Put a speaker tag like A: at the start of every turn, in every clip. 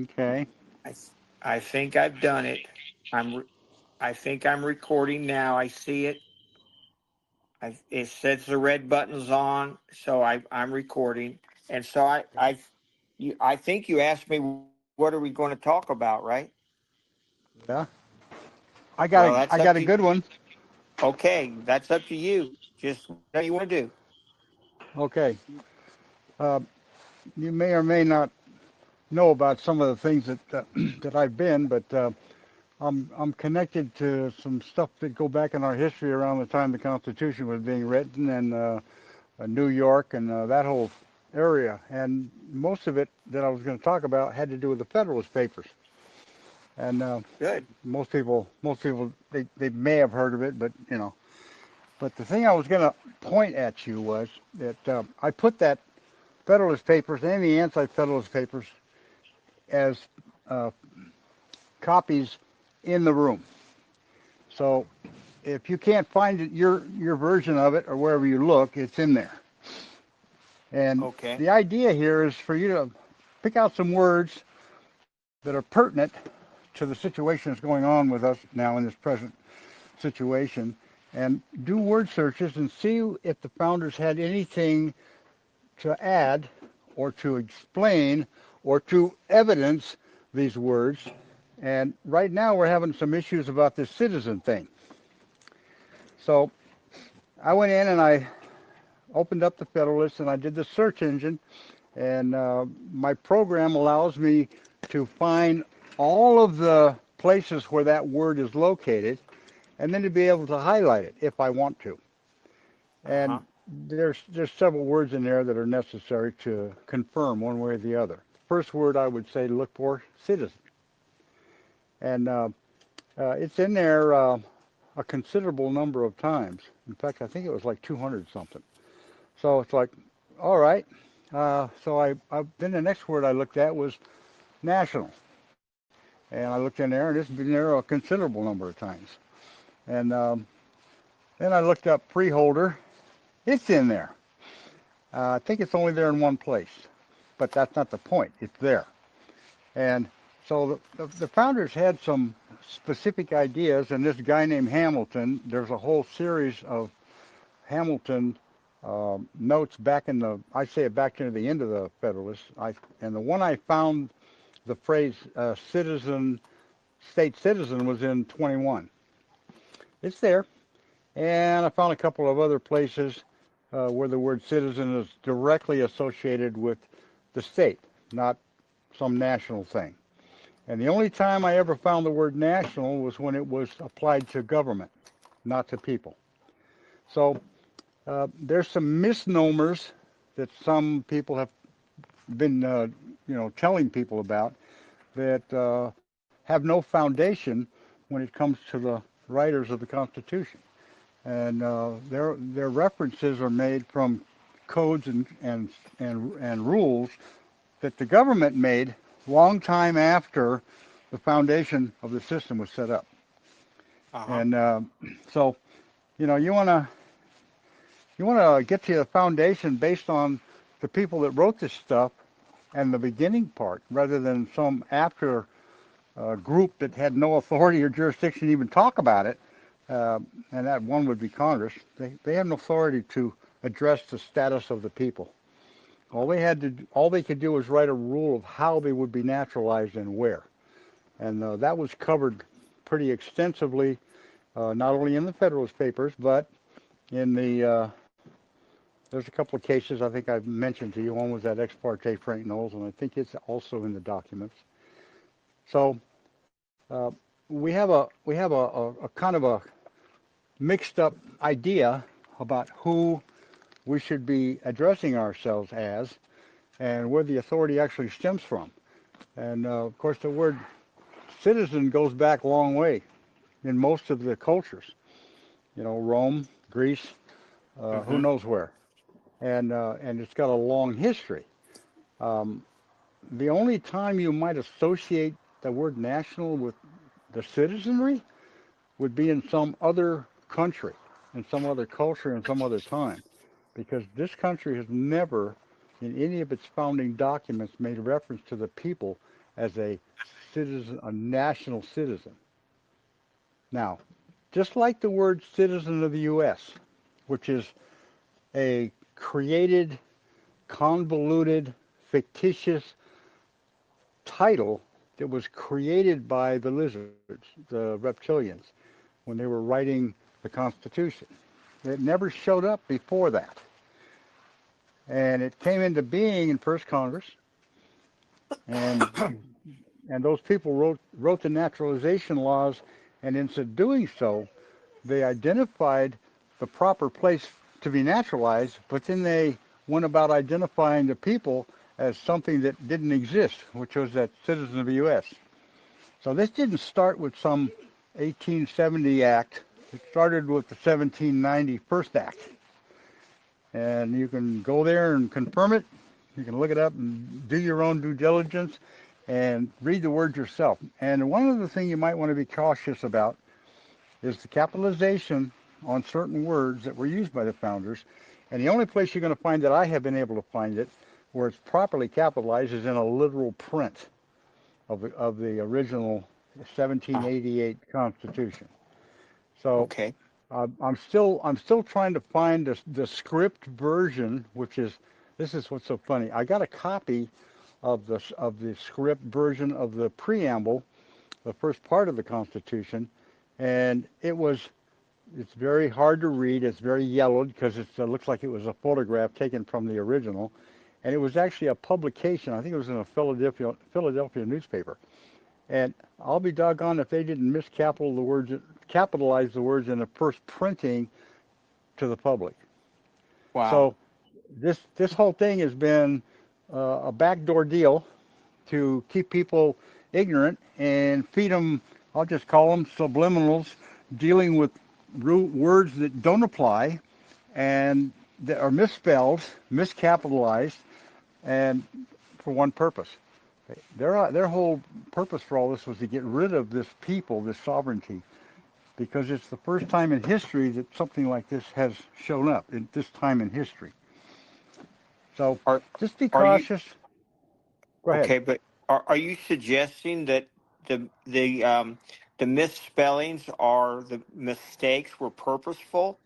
A: Okay.
B: I I think I've done it. I think I'm recording now. I see it. It says the red button's on, so I'm recording. And so I think you asked me what are we going to talk about, right?
A: Yeah.
B: Well,
A: I
B: that's up
A: got a
B: to
A: good one.
B: okay. That's up to you. Just whatever you want to do.
A: Okay. Uh, you may or may not know about some of the things that that I've been, but I'm connected to some stuff that go back in our history around the time the Constitution was being written, and New York and that whole area. And most of it that I was going to talk about had to do with the Federalist Papers. And
B: Good.
A: most people, they may have heard of it, but you know. But the thing I was going to point at you was that I put that Federalist Papers and the Anti-Federalist Papers as uh, copies in the room. So if you can't find it, your version of it or wherever you look, it's in there. And
B: Okay.
A: the idea here is for you to pick out some words that are pertinent to the situation that's going on with us now in this present situation, and do word searches and see if the founders had anything to add or to explain or to evidence these words. And right now we're having some issues about this citizen thing. So I went in and I opened up the Federalist and I did the search engine, and my program allows me to find all of the places where that word is located and then to be able to highlight it if I want to.
B: Uh huh.
A: And there's several words in there that are necessary to confirm one way or the other. The first word I would say to look for, citizen. And it's in there a considerable number of times. In fact, I think it was like 200 something. So it's like, all right. Then the next word I looked at was national. And I looked in there, and it's been there a considerable number of times. And then I looked up freeholder. It's in there. I think it's only there in one place, but that's not the point. It's there. And so the founders had some specific ideas, and this guy named Hamilton, there's a whole series of Hamilton notes back in the, I say it back into the end of the Federalist. And the one I found, the phrase citizen, state citizen, was in 21. It's there. And I found a couple of other places where the word citizen is directly associated with the state, not some national thing. And the only time I ever found the word national was when it was applied to government, not to people. So there's some misnomers that some people have been, telling people about that have no foundation when it comes to the writers of the Constitution. And their references are made from codes and rules that the government made long time after the foundation of the system was set up.
B: Uh huh.
A: And so, you know, you want to get to the foundation based on the people that wrote this stuff and the beginning part, rather than some after group that had no authority or jurisdiction to even talk about it. Uh, and that one would be Congress. They have no authority to address the status of the people. All they could do was write a rule of how they would be naturalized and where. And that was covered pretty extensively, not only in the Federalist Papers, but in there's a couple of cases I think I've mentioned to you. One was that ex parte Frank Knowles, and I think it's also in the documents. So we have a kind of a mixed up idea about who we should be addressing ourselves as and where the authority actually stems from. And of course, the word citizen goes back a long way in most of the cultures. You know, Rome, Greece, who
B: Mm-hmm.
A: knows where, and it's got a long history. Um, the only time you might associate the word national with the citizenry would be in some other country, in some other culture, in some other time, because this country has never, in any of its founding documents, made reference to the people as a citizen, a national citizen. Now, just like the word citizen of the U.S., which is a created, convoluted, fictitious title that was created by the lizards, the reptilians, when they were writing the Constitution. It never showed up before that. And it came into being in First Congress, and and those people wrote the naturalization laws, and in doing so, they identified the proper place to be naturalized, but then they went about identifying the people as something that didn't exist, which was that citizen of the U.S. So this didn't start with some 1870 act. It started with the 1790 First Act. And you can go there and confirm it. You can look it up and do your own due diligence and read the words yourself. And one of the things you might want to be cautious about is the capitalization on certain words that were used by the founders. And the only place you're going to find that I have been able to find it where it's properly capitalized is in a literal print of the original 1788 Constitution. So
B: Okay.
A: I'm still trying to find the script version, which is this is what's so funny. I got a copy of the script version of the preamble, the first part of the Constitution, and it's very hard to read. It's very yellowed because it looks like it was a photograph taken from the original, and it was actually a publication. I think it was in a Philadelphia newspaper. And I'll be doggone if they didn't capitalize the words in the first printing to the public.
B: Wow.
A: So this whole thing has been a backdoor deal to keep people ignorant and feed them. I'll just call them subliminals, dealing with words that don't apply and that are misspelled, miscapitalized, and for one purpose. Their whole purpose for all this was to get rid of this people, this sovereignty, because it's the first time in history that something like this has shown up in this time in history. So
B: Are
A: just be
B: are you
A: cautious. Go ahead.
B: okay? But are you suggesting that the misspellings or the mistakes were purposeful?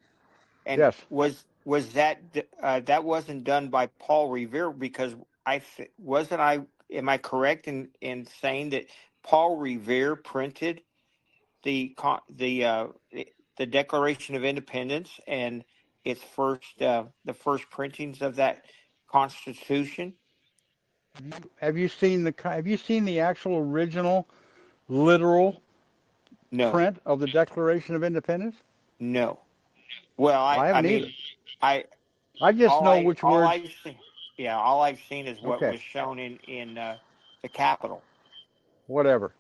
B: And
A: Yes.
B: was that wasn't done by Paul Revere? Because wasn't I am I correct in saying that Paul Revere printed the the Declaration of Independence and its first the first printings of that Constitution?
A: Have you seen the actual original literal
B: No,
A: print of the Declaration of Independence?
B: no. Well,
A: I
B: I
A: haven't either.
B: mean, I
A: I just know which
B: all
A: words.
B: I've seen, yeah, all I've seen is what
A: Okay,
B: was shown in the Capitol.
A: whatever.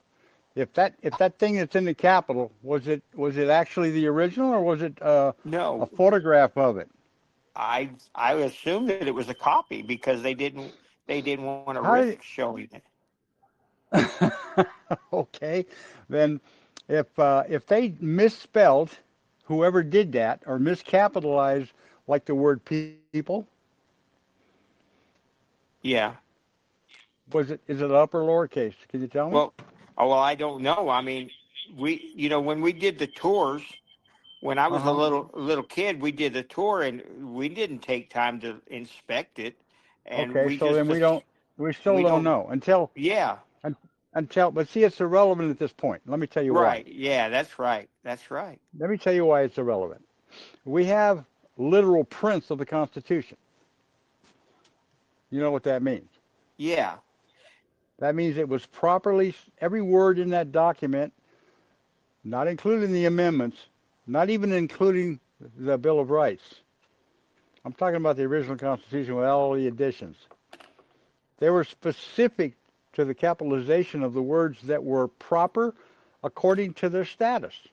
A: If that thing that's in the Capitol was it actually the original or was it a
B: No,
A: photograph of it?
B: I assumed that it was a copy because they didn't want to
A: How
B: risk
A: did
B: showing it.
A: okay, then if they misspelled whoever did that or miscapitalized like the word people,
B: Yeah.
A: was it is it upper or lowercase? Can you tell me?
B: Well, I don't know. I mean, we when we did the tours when I
A: Uh
B: was a
A: huh.
B: little kid, we did the tour and we didn't take time to inspect it, and
A: Okay, so then we still
B: we
A: don't
B: don't.
A: know
B: Yeah.
A: un, until but see it's irrelevant at this point. Let me tell you why.
B: Right. Yeah. That's right. That's right.
A: Let me tell you why it's irrelevant. We have literal prints of the Constitution. You know what that means?
B: Yeah.
A: That means it was properly every word in that document, not including the amendments, not even including the Bill of Rights. I'm talking about the original Constitution with all the additions. They were specific to the capitalization of the words that were proper according to their status,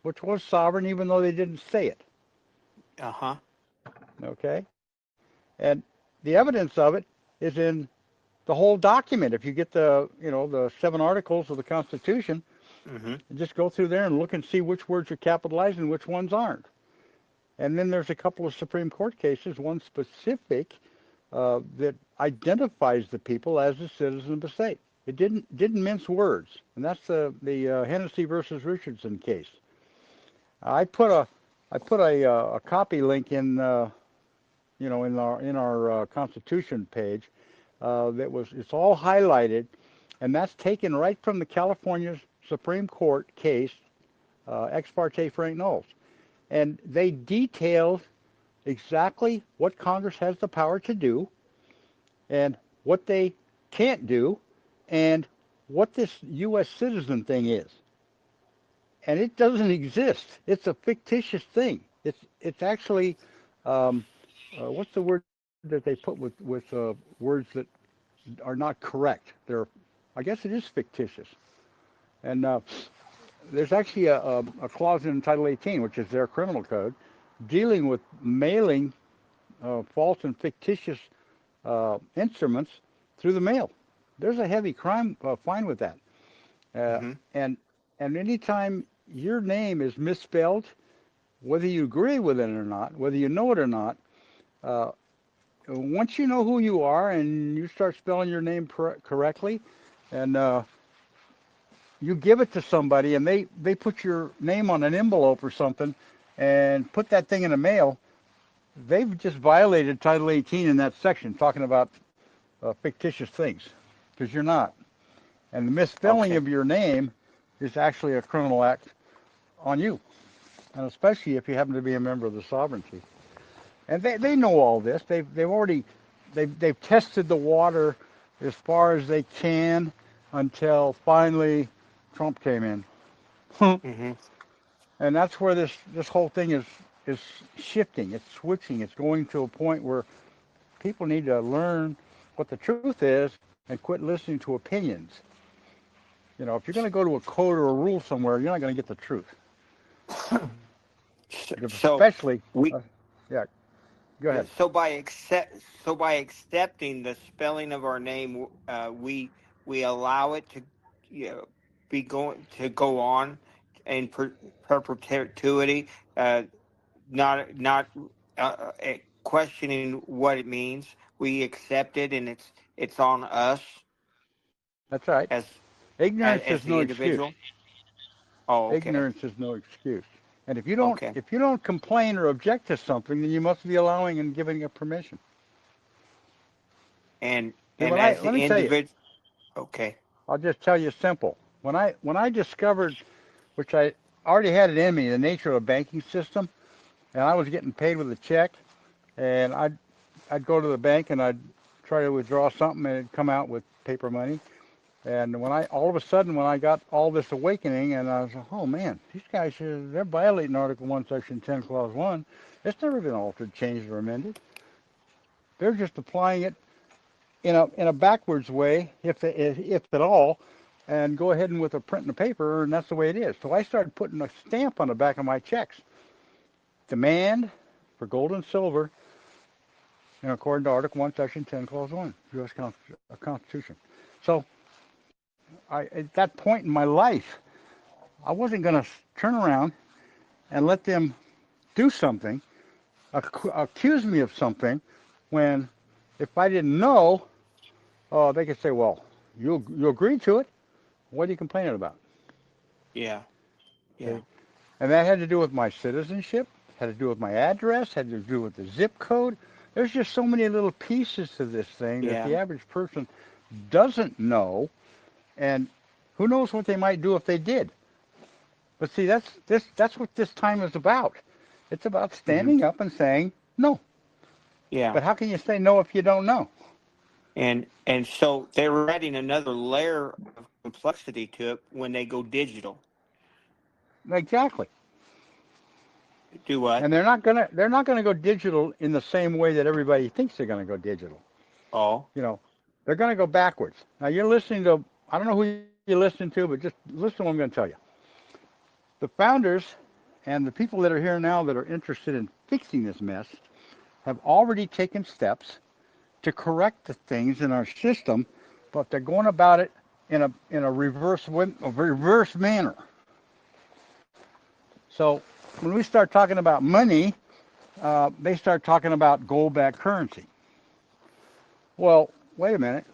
A: which was sovereign even though they didn't say it.
B: Uh huh.
A: Okay? And the evidence of it is in the whole document. If you get the 7 articles of the Constitution,
B: Hmm.
A: and just go through there and look and see which words are capitalized and which ones aren't. And then there's a couple of Supreme Court cases, one specific that identifies the people as a citizen of the state. It didn't mince words, and that's the Hennessy versus Richardson case. I put a copy link in in our Constitution page it's all highlighted, and that's taken right from the California Supreme Court case ex parte Frank Knowles, and they detailed exactly what Congress has the power to do and what they can't do and what this U.S. citizen thing is. And it doesn't exist. It's a fictitious thing. It's actually what's the word that they put with words that are not correct? I guess it is fictitious. And there's actually a clause in Title 18, which is their criminal code, dealing with mailing false and fictitious instruments through the mail. There's a heavy crime fine with that.
B: Mm-hmm.
A: And anytime your name is misspelled, whether you agree with it or not, whether you know it or not, uh, once you know who you are and you start spelling your name correctly, and you give it to somebody and they put your name on an envelope or something and put that thing in the mail, they've just violated Title 18 in that section, talking about fictitious things, because you're not. And the misspelling
B: Okay.
A: of your name is actually a criminal act on you, and especially if you happen to be a member of the sovereignty. And they know all this. They've tested the water as far as they can until finally Trump came in.
B: Mm-hmm.
A: And that's where this whole thing is shifting. It's switching. It's going to a point where people need to learn what the truth is and quit listening to opinions. If you're going to go to a code or a rule somewhere, you're not going to get the truth.
B: So
A: Especially,
B: we
A: yeah. Go ahead.
B: so by accepting the spelling of our name, we allow it to, go on in perpetuity, not questioning what it means. We accept it, and it's on us
A: That's right.
B: as
A: Ignorance
B: as
A: is
B: the
A: no excuse.
B: individual. Oh, okay,
A: Ignorance is no excuse. And
B: okay,
A: if you don't complain or object to something, then you must be allowing and giving it permission.
B: and
A: See,
B: as
A: let
B: the
A: me tell you,
B: individual, okay,
A: I'll just tell you simple. When I discovered, which I already had it in me, the nature of a banking system, and I was getting paid with a check, and I'd go to the bank and I'd try to withdraw something, and it'd come out with paper money. And all of a sudden, when I got all this awakening, and I was like, oh man, these guys they're violating Article 1, Section 10, Clause 1. It's never been altered, changed, or amended. They're just applying it in a backwards way, if at all, and go ahead and with a print and a paper, and that's the way it is. So I started putting a stamp on the back of my checks. Demand for gold and silver, according to Article 1, Section 10, Clause 1, U.S. Constitution. So at that point in my life, I wasn't going to turn around and let them do something, accuse me of something, when if I didn't know, they could say, well, you agreed to it. What are you complaining about?
B: yeah, yeah,
A: See? And that had to do with my citizenship, had to do with my address, had to do with the zip code. There's just so many little pieces to this thing that
B: yeah.
A: the average person doesn't know, and who knows what they might do if they did. But see, that's what this time is about. It's about
B: Mm-hmm.
A: standing up and saying no.
B: Yeah.
A: But how can you say no if you don't know?
B: And so they're adding another layer of complexity to it when they go digital.
A: Exactly.
B: Do what?
A: And they're not gonna go digital in the same way that everybody thinks they're gonna go digital.
B: Oh,
A: You know, they're gonna go backwards. Now you're listening to, I don't know who you're listening to, but just listen to what I'm gonna tell you. The founders and the people that are here now that are interested in fixing this mess have already taken steps to correct the things in our system, but they're going about it in a reverse manner. So when we start talking about money, they start talking about gold-backed currency. Well, wait a minute.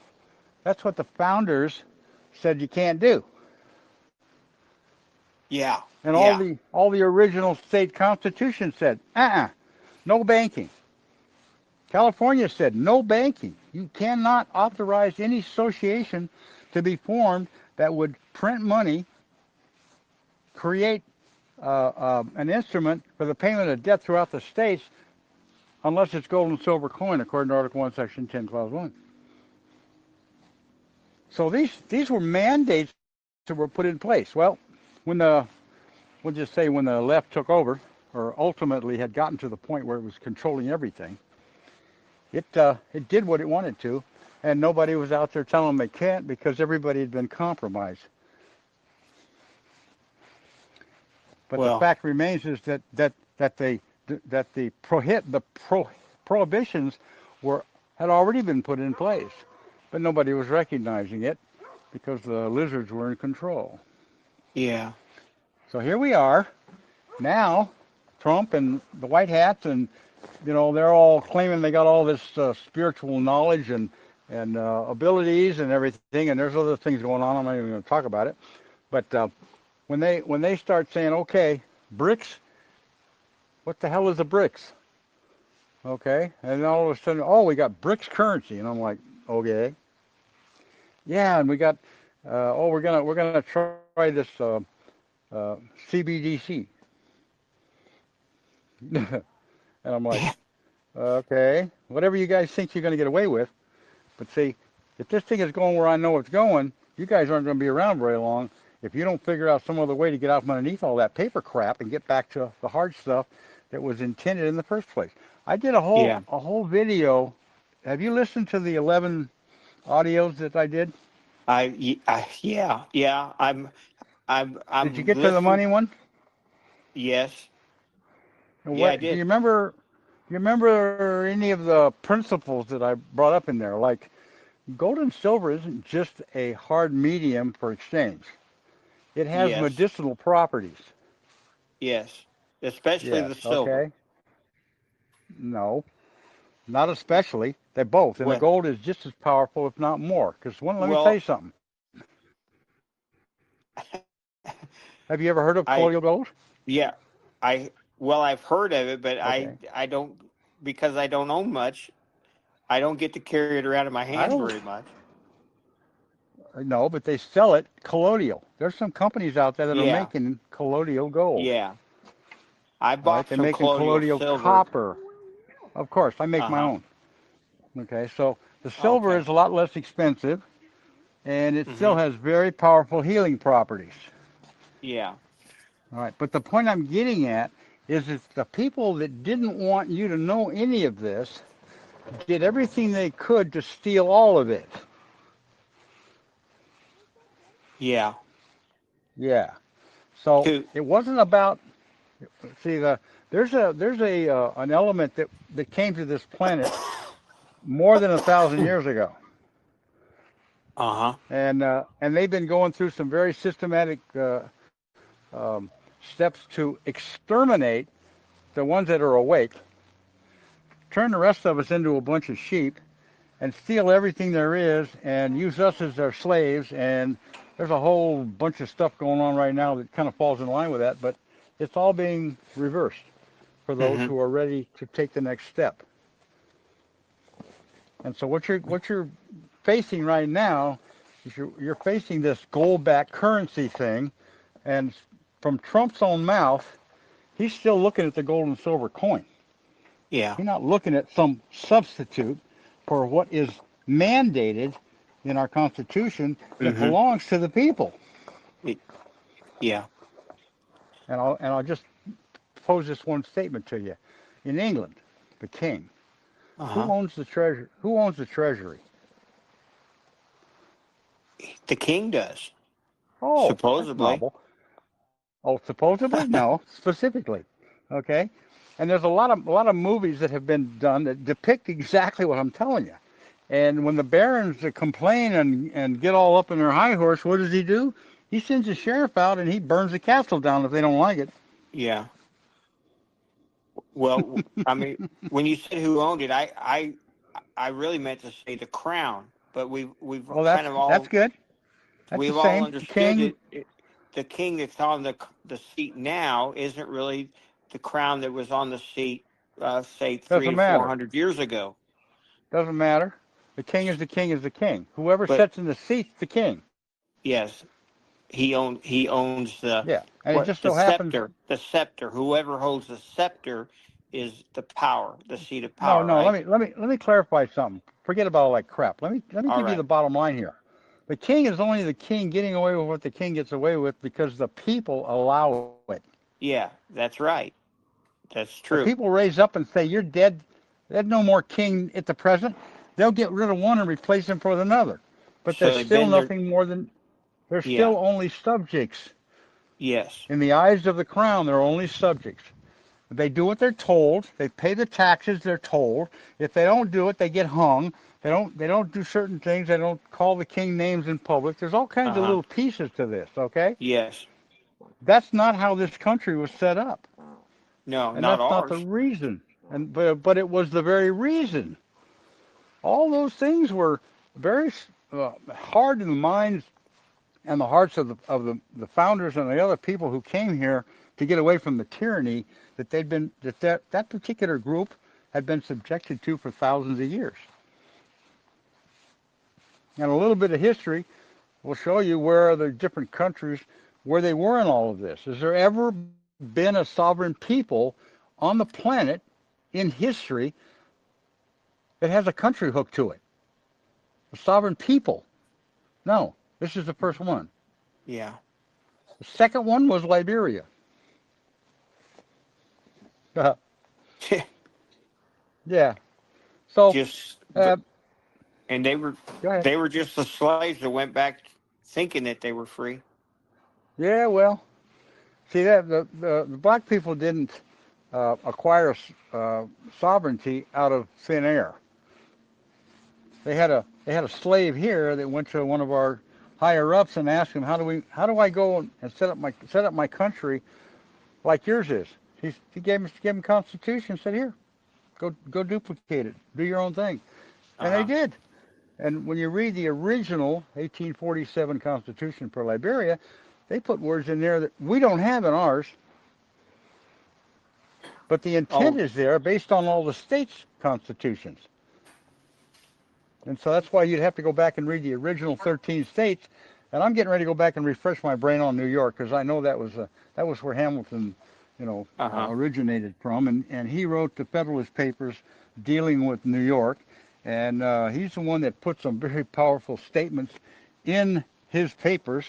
A: That's what the founders said you can't do.
B: Yeah.
A: And
B: Yeah.
A: all the original state constitutions said, no banking. California said no banking. You cannot authorize any association to be formed that would print money, create an instrument for the payment of debt throughout the states, unless it's gold and silver coin, according to Article 1, Section 10, Clause 1. So these were mandates that were put in place. Well, when we'll just say when the left took over, or ultimately had gotten to the point where it was controlling everything, it did what it wanted to, and nobody was out there telling them they can't because everybody had been compromised. But the
B: Well,
A: fact remains is that the prohibitions had already been put in place, but nobody was recognizing it because the lizards were in control.
B: yeah.
A: So here we are now, Trump and the White Hats, and they're all claiming they got all this spiritual knowledge and abilities and everything, and there's other things going on. I'm not even going to talk about it. But when they start saying, okay, BRICS, what the hell is a BRICS? Okay, and all of a sudden, oh, we got BRICS currency, and I'm like, okay, yeah, and we got, we're gonna try this CBDC, and I'm like, okay, whatever you guys think you're gonna get away with, but see, if this thing is going where I know it's going, you guys aren't going to be around very long if you don't figure out some other way to get out from underneath all that paper crap and get back to the hard stuff that was intended in the first place. I did a
B: Yeah.
A: whole video. Have you listened to the 11 audios that I did?
B: Yeah.
A: Did you
B: I'm
A: get to the
B: listening.
A: money one?
B: Yes. Yeah, I
A: What do
B: did.
A: you remember? You remember any of the principles that I brought up in there? Like gold and silver isn't just a hard medium for exchange. It has
B: Yes.
A: medicinal properties.
B: Yes. Especially
A: Yes,
B: the silver.
A: okay. No, not especially. They both. And the
B: Well,
A: gold is just as powerful, if not more. Because let me tell you
B: well,
A: something. Have you ever heard of
B: I
A: colloidal gold?
B: yeah, I've heard of it, but
A: Okay.
B: I don't, because I don't own much. I don't get to carry it around in my
A: I
B: hand
A: don't
B: very much.
A: know, but they sell it colloidal. There's some companies out there that are
B: Yeah.
A: making colloidal gold.
B: Yeah. I
A: All right.
B: bought
A: They're
B: some
A: making
B: colloidal
A: colloidal
B: silver.
A: copper. Of course, I make my
B: Uh-huh.
A: own. Okay. So the silver
B: Okay.
A: is a lot less expensive, and it still
B: Mhm.
A: has very powerful healing properties.
B: Yeah.
A: All right, but the point I'm getting at is that the people that didn't want you to know any of this did everything they could to steal all of it.
B: Yeah.
A: Yeah. So
B: To
A: it wasn't about see there's a an element that came to this planet more than 1,000 years ago,
B: Uh-huh.
A: and they've been going through some very systematic um, steps to exterminate the ones that are awake, turn the rest of us into a bunch of sheep, and steal everything there is and use us as their slaves. And there's a whole bunch of stuff going on right now that kind of falls in line with that, but it's all being reversed for those
B: Mhm.
A: who are ready to take the next step. And so what you're facing right now is you're facing this gold-backed currency thing, and from Trump's own mouth, he's still looking at the gold and silver coin.
B: Yeah.
A: He's not looking at some substitute for what is mandated in our Constitution that
B: Mhm.
A: belongs to the people.
B: Yeah.
A: And I'll just pose this one statement to you. In England, the king, who
B: Uh-huh.
A: owns the treasure? Who owns the treasury?
B: The king does,
A: Oh, that's
B: supposedly.
A: novel. Oh, supposedly? No, specifically. Okay? And there's a lot of movies that have been done that depict exactly what I'm telling you. And when the barons complain and get all up in their high horse, what does he do? He sends a sheriff out and he burns the castle down if they don't like it.
B: Yeah. Well, I mean, when you said who owned it, I really meant to say the crown, but we've
A: Well,
B: kind of
A: that's
B: all
A: good. That's the
B: we've all
A: same. The
B: understood
A: king
B: that the king that's on the seat now isn't really the crown that was on the seat, say, three
A: doesn't
B: to four
A: matter.
B: hundred years ago.
A: Doesn't matter. The king is the king is the king. Whoever
B: But
A: sits in the seat's the king.
B: yes, he owns the
A: Yeah, and it
B: what
A: just so happens.
B: the scepter. Whoever holds the scepter is the power, the seat of
A: No,
B: power,
A: no.
B: right?
A: Let me clarify something. Forget about all that crap. Let me
B: All
A: give you
B: right.
A: the bottom line here. The king is only the king getting away with what the king gets away with because the people allow it.
B: Yeah, that's right. That's
A: The
B: true.
A: people raise up and say, "You're dead. There's no more king at the present." They'll get rid of one and replace him with another. But they're
B: So they've
A: still
B: been there.
A: nothing more than they're
B: Yeah.
A: still only subjects.
B: Yes.
A: In the eyes of the crown, they're only subjects. They do what they're told. They pay the taxes they're told. If they don't do it, they get hung. They don't do certain things. They don't call the king names in public. There's all kinds of
B: Uh-huh.
A: little pieces to this, okay?
B: Yes.
A: That's not how this country was set up.
B: No,
A: And
B: not
A: that's not the
B: ours.
A: reason. But it was the very reason. All those things were very hard in the minds and the hearts of the founders and the other people who came here to get away from the tyranny that that particular group had been subjected to for thousands of years. And a little bit of history will show you where the different countries where they were in all of this. Has there ever been a sovereign people on the planet in history that has a country hooked to it? A sovereign people? No. This is the first one.
B: Yeah.
A: The second one was Liberia. Yeah. So,
B: just
A: uh,
B: and
A: go ahead.
B: they were just the slaves that went back thinking that they were free.
A: Yeah, well, see that the black people didn't acquire sovereignty out of thin air. They had a slave here that went to one of our higher ups and asked him, how do I go and set up my country like yours is? He gave him a constitution and said, here, go duplicate it, do your own thing, and they
B: Uh-huh.
A: did. And when you read the original 1847 Constitution for Liberia, they put words in there that we don't have in ours, but the intent
B: Oh,
A: is there based on all the states' constitutions. And so that's why you'd have to go back and read the original 13 states. And I'm getting ready to go back and refresh my brain on New York because I know that was where Hamilton,
B: uh-huh.
A: originated from, and he wrote the Federalist Papers dealing with New York, and he's the one that put some very powerful statements in his papers.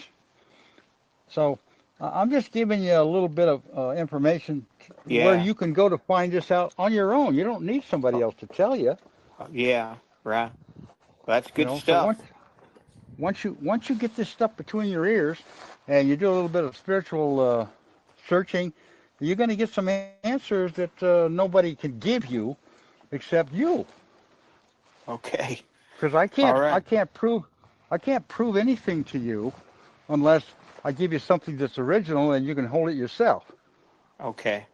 A: So I'm just giving you a little bit of information where
B: Yeah.
A: you can go to find this out on your own. You don't need somebody else to tell you.
B: Yeah. Right. That's good
A: So
B: stuff.
A: once you get this stuff between your ears, and you do a little bit of spiritual searching, you're going to get some answers that nobody can give you except you.
B: Okay.
A: Because I
B: All
A: can't I
B: right.
A: can't prove I can't prove anything to you unless I give you something that's original and you can hold it yourself.
B: Okay.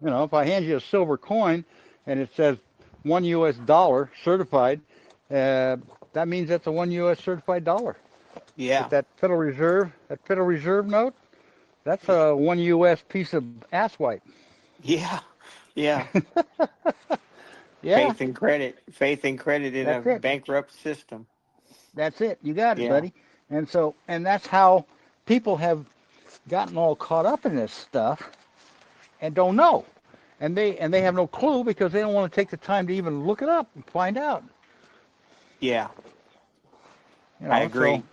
A: If I hand you a silver coin and it says $1 certified, uh, that means that's a $1 certified dollar. But
B: Yeah.
A: that Federal Reserve note, that's a $1 piece of ass wipe.
B: Yeah. Yeah.
A: Yeah,
B: Faith and credit in a
A: that's it.
B: bankrupt system.
A: That's it. You got it,
B: Yeah.
A: buddy. And that's how people have gotten all caught up in this stuff and don't know. And they have no clue because they don't want to take the time to even look it up and find out.
B: Yeah. I
A: So
B: agree.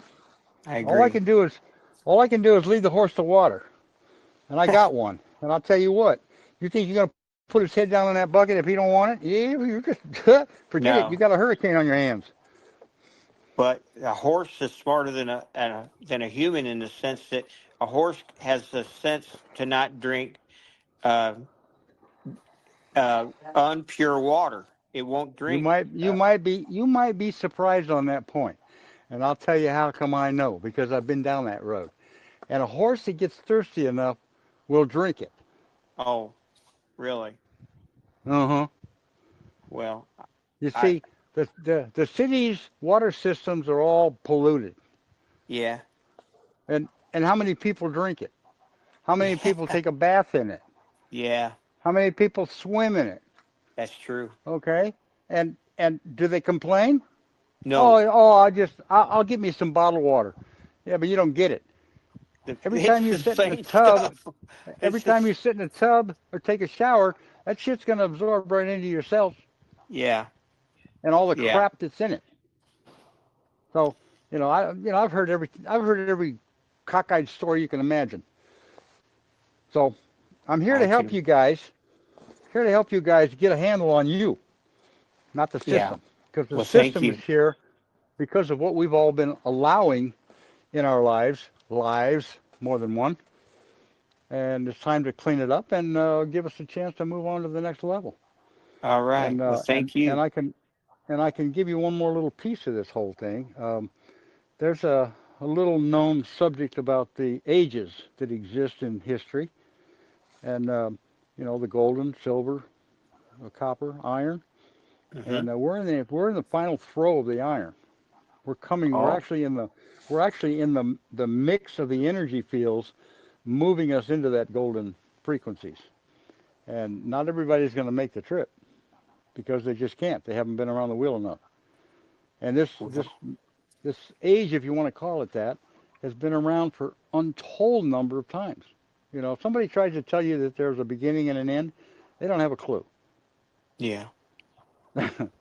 B: I
A: all I
B: agree.
A: can do is all I can do is lead the horse to water. And I got one. And I'll tell you what, you think you're gonna put his head down in that bucket if he don't want it? Yeah, you're just forget it. You
B: No.
A: got a hurricane on your hands.
B: But a horse is smarter than a human in the sense that a horse has the sense to not drink uh, unpure water. It won't
A: You
B: drink.
A: might you might be you might be surprised on that point. And I'll tell you how come I know, because I've been down that road. And a horse that gets thirsty enough will drink it.
B: Oh, really?
A: Uh-huh.
B: Well,
A: You
B: I
A: see, the city's water systems are all polluted.
B: yeah,
A: And how many people drink it? How many people take a bath in it?
B: Yeah,
A: How many people swim in it?
B: that's true.
A: Okay, and do they complain?
B: No,
A: I'll get me some bottled water. Yeah, but you don't get it. Every
B: it's
A: time you
B: the
A: sit in a
B: same
A: tub,
B: stuff.
A: every
B: It's
A: time
B: just,
A: you sit in a tub or take a shower, that shit's going to absorb right into your cells
B: yeah,
A: and all the
B: yeah,
A: crap that's in it. So, I've heard every cockeyed story you can imagine. So, I'm here to
B: I
A: help
B: can,
A: you guys. Here to help you guys get a handle on you, not the
B: yeah.
A: system, because the
B: Well, thank
A: system is
B: you.
A: here because of what we've all been allowing in our lives more than one, and it's time to clean it up and give us a chance to move on to the next level.
B: All right.
A: And
B: Well,
A: uh, and
B: thank you.
A: and I can give you one more little piece of this whole thing. There's a little known subject about the ages that exist in history, and the golden, silver, copper, iron,
B: Hmm.
A: and we're in the final throw of the iron. We're coming.
B: Oh,
A: We're actually in the mix of the energy fields, moving us into that golden frequencies. And not everybody's going to make the trip because they just can't. They haven't been around the wheel enough. And
B: well,
A: this age, if you want to call it that, has been around for untold number of times. If somebody tries to tell you that there's a beginning and an end, they don't have a clue.
B: yeah,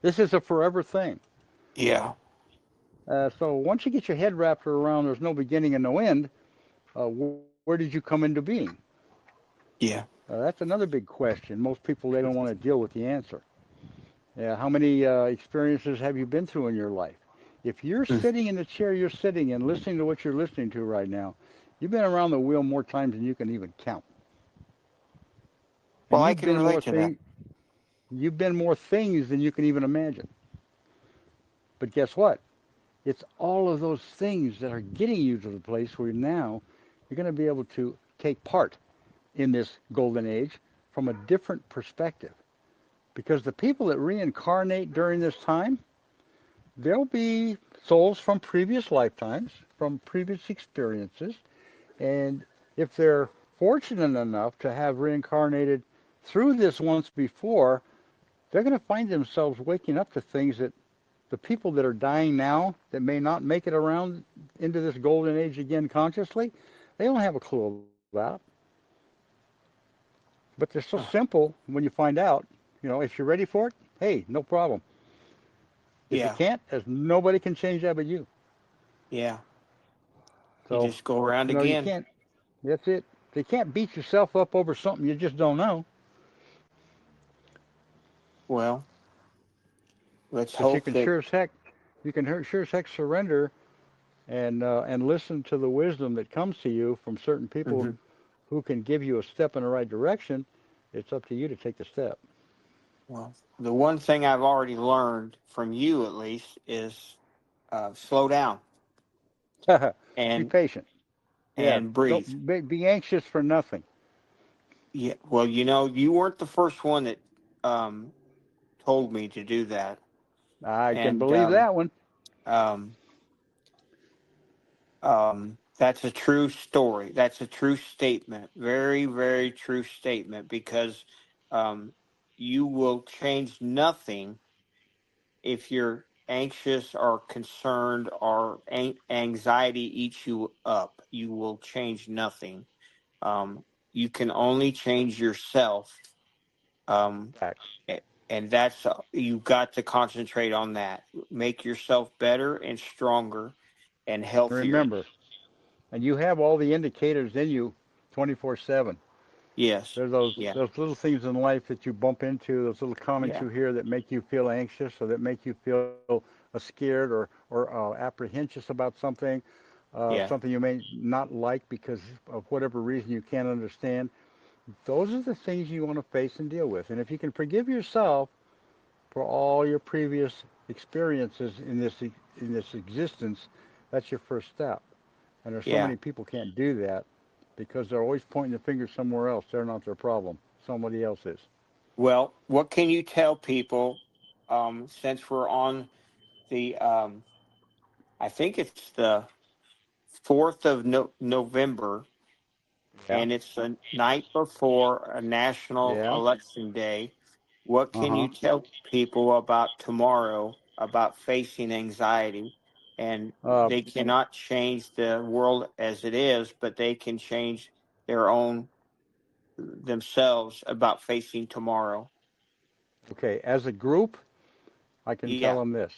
A: This is a forever thing.
B: yeah,
A: So once you get your head wrapped around there's no beginning and no end, where did you come into being?
B: yeah.
A: That's another big question. Most people, they don't want to deal with the answer. Yeah, how many experiences have you been through in your life? If you're
B: Mm.
A: sitting in the chair you're sitting in, listening to what you're listening to right now, you've been around the wheel more times than you can even count,
B: Well,
A: and
B: I can relate to that.
A: you've been more things than you can even imagine. But guess what? It's all of those things that are getting you to the place where now you're going to be able to take part in this golden age from a different perspective. Because the people that reincarnate during this time, they'll be souls from previous lifetimes, from previous experiences, and if they're fortunate enough to have reincarnated through this once before, they're going to find themselves waking up to things that the people that are dying now that may not make it around into this golden age again consciously, they don't have a clue about. But they're so
B: Huh.
A: simple when you find out. If you're ready for it, hey, no problem. If you
B: Yeah,
A: can't, there's nobody can change that but you.
B: yeah. You
A: So,
B: just go around
A: you
B: again.
A: can't. That's it. You can't beat yourself up over something you just don't know.
B: Well, let's
A: But
B: hope that.
A: you can sure as heck surrender and listen to the wisdom that comes to you from certain people
B: Mhm.
A: who can give you a step in the right direction. It's up to you to take the step.
B: Well, the one thing I've already learned from you, at least, is slow down
A: Be
B: and
A: patient. Yeah,
B: breathe.
A: don't be anxious for nothing.
B: Yeah. Well, you weren't the first one that um, told me to do that,
A: I can
B: and
A: believe that one.
B: um, that's a true story. That's a true statement. Very, very true statement because um, you will change nothing if you're anxious or concerned or anxiety eats you up. You will change nothing. You can only change yourself. Um,
A: Facts.
B: and that's you've got to concentrate on that. Make yourself better and stronger and healthier.
A: Remember, and you have all the indicators in you 24/7.
B: Yes.
A: There's those
B: Yeah.
A: those little things in life that you bump into, those little comments
B: Yeah.
A: you hear that make you feel anxious or that make you feel scared or apprehensive about something,
B: Yeah.
A: something you may not like because of whatever reason you can't understand. Those are the things you want to face and deal with. And if you can forgive yourself for all your previous experiences in this existence, that's your first step. And there's so
B: Yeah.
A: many people can't do that because they're always pointing the finger somewhere else. They're not their problem. Somebody else is.
B: Well, what can you tell people since we're on the I think it's the 4th of November,
A: Yeah.
B: and it's the night before a national
A: Yeah.
B: election day. What can
A: Uh-huh.
B: you tell people about tomorrow about facing anxiety? And
A: Uh,
B: they cannot change the world as it is, but they can change their own themselves about facing tomorrow.
A: okay. As a group, I can tell
B: Yeah,
A: them this.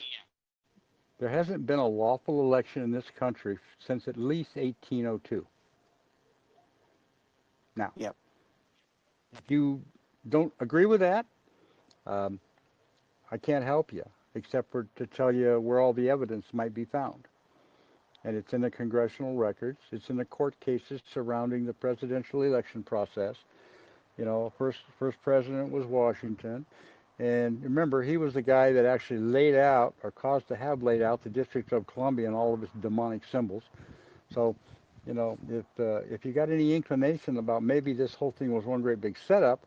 A: There hasn't been a lawful election in this country since at least 1802. Now,
B: yep,
A: if you don't agree with that, um, I can't help you except for to tell you where all the evidence might be found. And it's in the congressional records. It's in the court cases surrounding the presidential election process. You know, first president was Washington, and remember he was the guy that actually laid out or caused to have laid out the District of Columbia and all of its demonic symbols. So, you know, if you got any inclination about maybe this whole thing was one great big setup,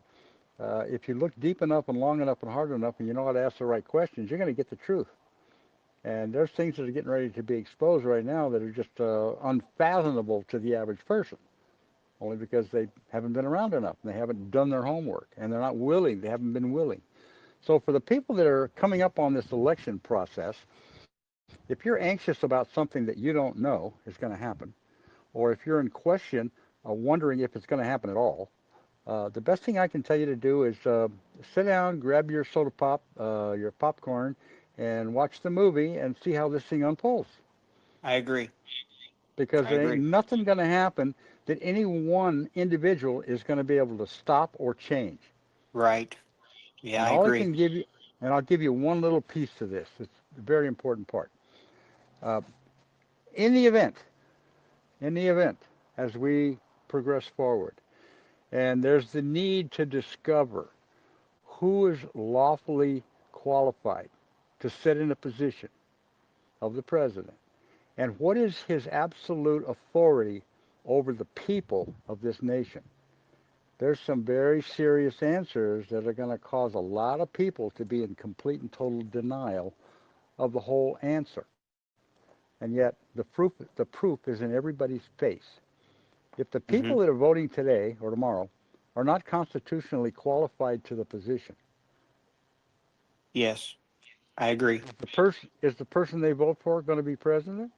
A: if you look deep enough and long enough and hard enough, and you know how to ask the right questions, you're going to get the truth. And there's things that are getting ready to be exposed right now that are just unfathomable to the average person, only because they haven't been around enough and they haven't done their homework and they're not willing. They haven't been willing. So for the people that are coming up on this election process, if you're anxious about something that you don't know is going to happen, or if you're in question, wondering if it's going to happen at all, the best thing I can tell you to do is sit down, grab your soda pop, your popcorn, and watch the movie and see how this thing unfolds.
B: I agree.
A: Because
B: I
A: there ain't
B: agree.
A: nothing going to happen that any one individual is going to be able to stop or change.
B: Right. Yeah,
A: And
B: I
A: all I
B: agree.
A: can give you, and I'll give you one little piece to this. It's a very important part. Uh, in the event, in the event, as we progress forward, and there's the need to discover who is lawfully qualified to sit in a position of the president, and what is his absolute authority over the people of this nation. There's some very serious answers that are going to cause a lot of people to be in complete and total denial of the whole answer. And yet the proof is in everybody's face. If the people
B: Hmm.
A: that are voting today or tomorrow are not constitutionally qualified to the position,
B: Yes, I agree.
A: is the person they vote for going to be president?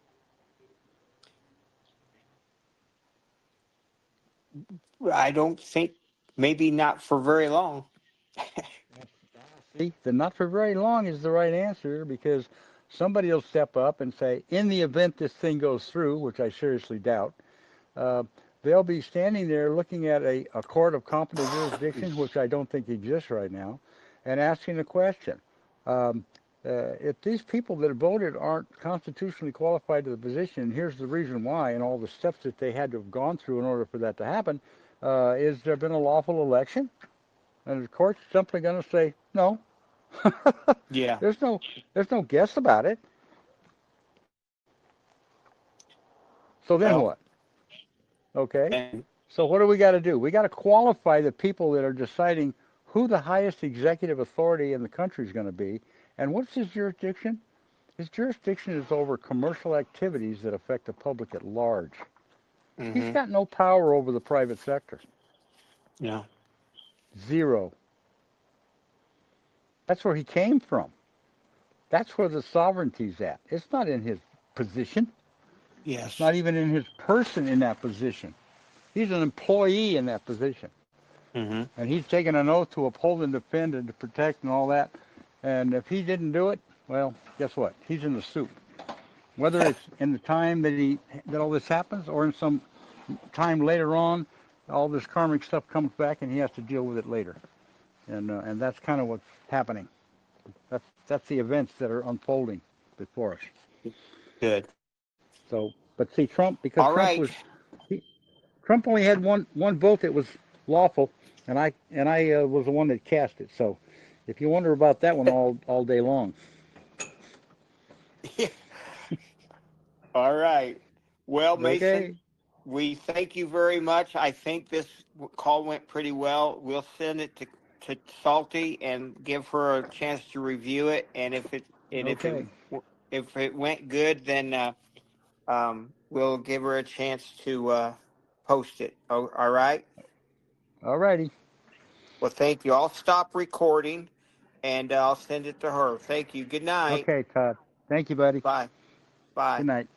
B: I don't think, maybe not for very long.
A: See, the not for very long is the right answer because somebody will step up and say, in the event this thing goes through, which I seriously doubt, uh, they'll be standing there looking at a court of competent jurisdiction, which I don't think exists right now, and asking a question. Um, if these people that voted aren't constitutionally qualified to the position, and here's the reason why, and all the steps that they had to have gone through in order for that to happen, is there been a lawful election? And the court's simply going to say no.
B: Yeah.
A: there's no there's no guess about it. So then
B: Well,
A: what? Okay.
B: and
A: So what do we got to do? We got to qualify the people that are deciding who the highest executive authority in the country is going to be, and what's his jurisdiction? His jurisdiction is over commercial activities that affect the public at large. He's
B: hmm
A: got no power over the private sector.
B: yeah.
A: Zero. That's where he came from. That's where the sovereignty's at. It's not in his position. It's
B: Yes.
A: not even in his person in that position. He's an employee in that position.
B: Hmm.
A: And he's taken an oath to uphold and defend and to protect and all that. And if he didn't do it, well, guess what? He's in the soup. Whether it's in the time that all this happens or in some time later on, all this karmic stuff comes back and he has to deal with it later. And that's kind of what's happening. That's the events that are unfolding before us.
B: Good.
A: So, but see, Trump, because
B: All right.
A: he, Trump only had one vote that was lawful, and I was the one that cast it. So, if you wonder about that one all day long,
B: All right. Well, Mason,
A: okay,
B: we thank you very much. I think this call went pretty well. We'll send it to Salty and give her a chance to review it. And if it and
A: okay,
B: if it went good, then we'll give her a chance to post it. Oh, all right.
A: All righty.
B: Well, thank you. I'll stop recording, and I'll send it to her. Thank you. Good night.
A: Okay, Todd. Thank you, buddy.
B: Bye. Bye.
A: Good night.